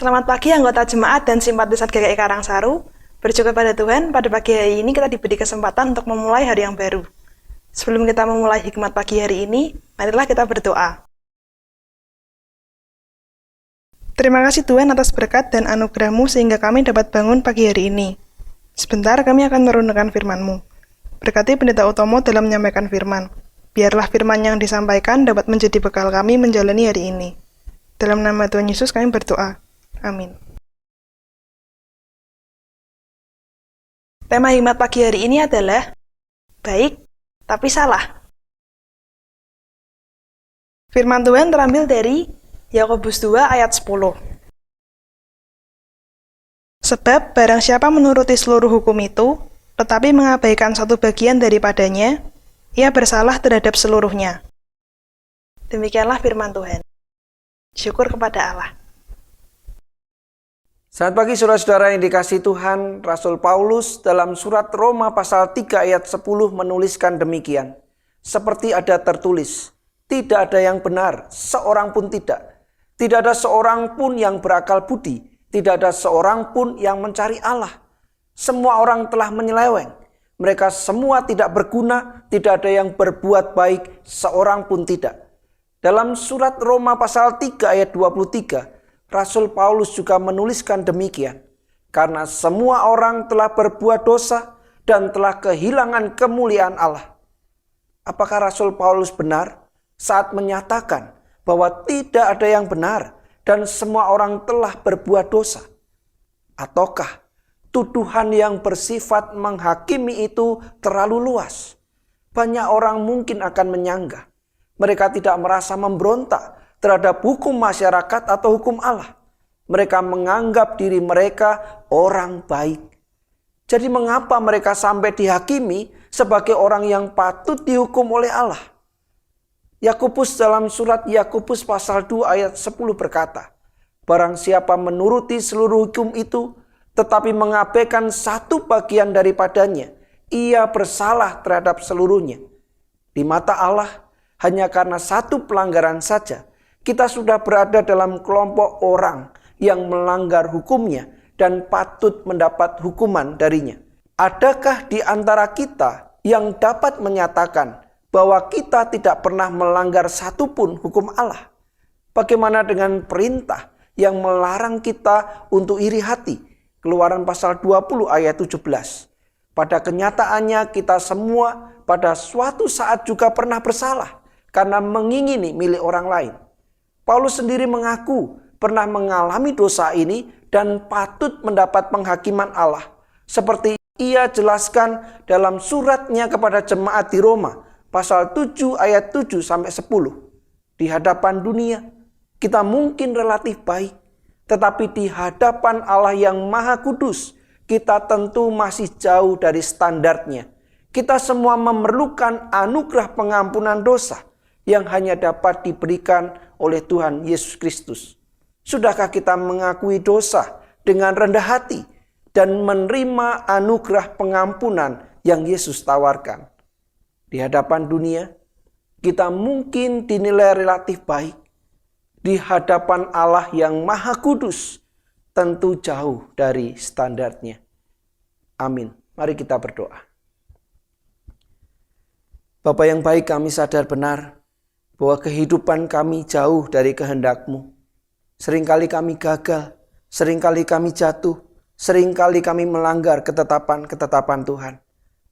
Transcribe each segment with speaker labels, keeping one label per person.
Speaker 1: Selamat pagi anggota jemaat dan simpatisan GKI Karangsaru. Bersyukur pada Tuhan, pada pagi hari ini kita diberi kesempatan untuk memulai hari yang baru. Sebelum kita memulai hikmat pagi hari ini, marilah kita berdoa. Terima kasih Tuhan atas berkat dan anugerah-Mu sehingga kami dapat bangun pagi hari ini. Sebentar kami akan merunungkan firman-Mu. Berkati Pendeta Utomo dalam menyampaikan firman. Biarlah firman yang disampaikan dapat menjadi bekal kami menjalani hari ini. Dalam nama Tuhan Yesus kami berdoa. Amin. Tema hikmat pagi hari ini adalah baik tapi salah. Firman Tuhan terambil dari Yakobus 2 ayat 10. Sebab barang siapa menuruti seluruh hukum itu, tetapi mengabaikan satu bagian daripadanya, ia bersalah terhadap seluruhnya. Demikianlah firman Tuhan. Syukur kepada Allah.
Speaker 2: Selamat pagi saudara-saudara yang dikasihi Tuhan. Rasul Paulus dalam surat Roma pasal 3 ayat 10 menuliskan demikian. Seperti ada tertulis, tidak ada yang benar, seorang pun tidak. Tidak ada seorang pun yang berakal budi, tidak ada seorang pun yang mencari Allah. Semua orang telah menyeleweng. Mereka semua tidak berguna, tidak ada yang berbuat baik, seorang pun tidak. Dalam surat Roma pasal 3 ayat 23, Rasul Paulus juga menuliskan demikian. Karena semua orang telah berbuat dosa dan telah kehilangan kemuliaan Allah. Apakah Rasul Paulus benar saat menyatakan bahwa tidak ada yang benar dan semua orang telah berbuat dosa? Ataukah tuduhan yang bersifat menghakimi itu terlalu luas? Banyak orang mungkin akan menyanggah. Mereka tidak merasa memberontak terhadap hukum masyarakat atau hukum Allah. Mereka menganggap diri mereka orang baik. Jadi mengapa mereka sampai dihakimi sebagai orang yang patut dihukum oleh Allah? Yakobus dalam surat Yakobus pasal 2 ayat 10 berkata, barang siapa menuruti seluruh hukum itu, tetapi mengabaikan satu bagian daripadanya, ia bersalah terhadap seluruhnya. Di mata Allah, hanya karena satu pelanggaran saja, kita sudah berada dalam kelompok orang yang melanggar hukumnya dan patut mendapat hukuman darinya. Adakah di antara kita yang dapat menyatakan bahwa kita tidak pernah melanggar satupun hukum Allah? Bagaimana dengan perintah yang melarang kita untuk iri hati? Keluaran pasal 20 ayat 17. Pada kenyataannya kita semua pada suatu saat juga pernah bersalah karena mengingini milik orang lain. Paulus sendiri mengaku pernah mengalami dosa ini dan patut mendapat penghakiman Allah. Seperti ia jelaskan dalam suratnya kepada jemaat di Roma, pasal 7 ayat 7 sampai 10. Di hadapan dunia, kita mungkin relatif baik, tetapi di hadapan Allah yang Maha Kudus, kita tentu masih jauh dari standarnya. Kita semua memerlukan anugerah pengampunan dosa yang hanya dapat diberikan oleh Tuhan Yesus Kristus. Sudahkah kita mengakui dosa dengan rendah hati dan menerima anugerah pengampunan yang Yesus tawarkan? Di hadapan dunia, kita mungkin dinilai relatif baik. Di hadapan Allah yang Maha Kudus, tentu jauh dari standarnya. Amin. Mari kita berdoa. Bapa yang baik, kami sadar benar bahwa kehidupan kami jauh dari kehendak-Mu. Seringkali kami gagal, seringkali kami jatuh, seringkali kami melanggar ketetapan-ketetapan Tuhan.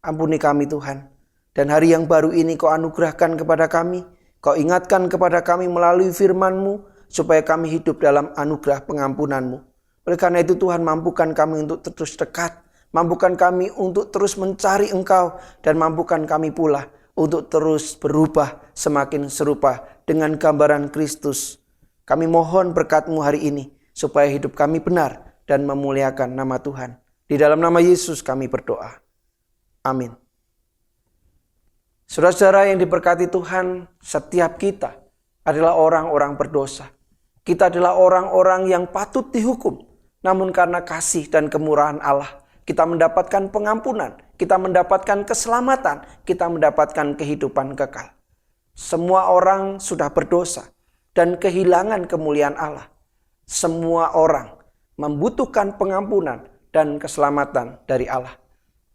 Speaker 2: Ampuni kami Tuhan. Dan hari yang baru ini Kau anugerahkan kepada kami, Kau ingatkan kepada kami melalui firman-Mu, supaya kami hidup dalam anugerah pengampunan-Mu. Oleh karena itu Tuhan, mampukan kami untuk terus dekat, mampukan kami untuk terus mencari Engkau, dan mampukan kami pula untuk terus berubah semakin serupa dengan gambaran Kristus. Kami mohon berkat-Mu hari ini, supaya hidup kami benar dan memuliakan nama Tuhan. Di dalam nama Yesus kami berdoa. Amin. Saudara-saudara yang diberkati Tuhan, setiap kita adalah orang-orang berdosa. Kita adalah orang-orang yang patut dihukum. Namun karena kasih dan kemurahan Allah, kita mendapatkan pengampunan, kita mendapatkan keselamatan, kita mendapatkan kehidupan kekal. Semua orang sudah berdosa dan kehilangan kemuliaan Allah. Semua orang membutuhkan pengampunan dan keselamatan dari Allah.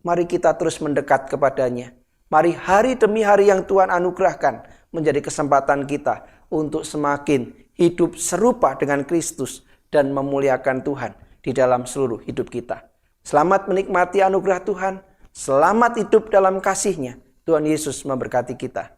Speaker 2: Mari kita terus mendekat kepadanya. Mari hari demi hari yang Tuhan anugerahkan menjadi kesempatan kita untuk semakin hidup serupa dengan Kristus dan memuliakan Tuhan di dalam seluruh hidup kita. Selamat menikmati anugerah Tuhan. Selamat hidup dalam kasih-Nya. Tuhan Yesus memberkati kita.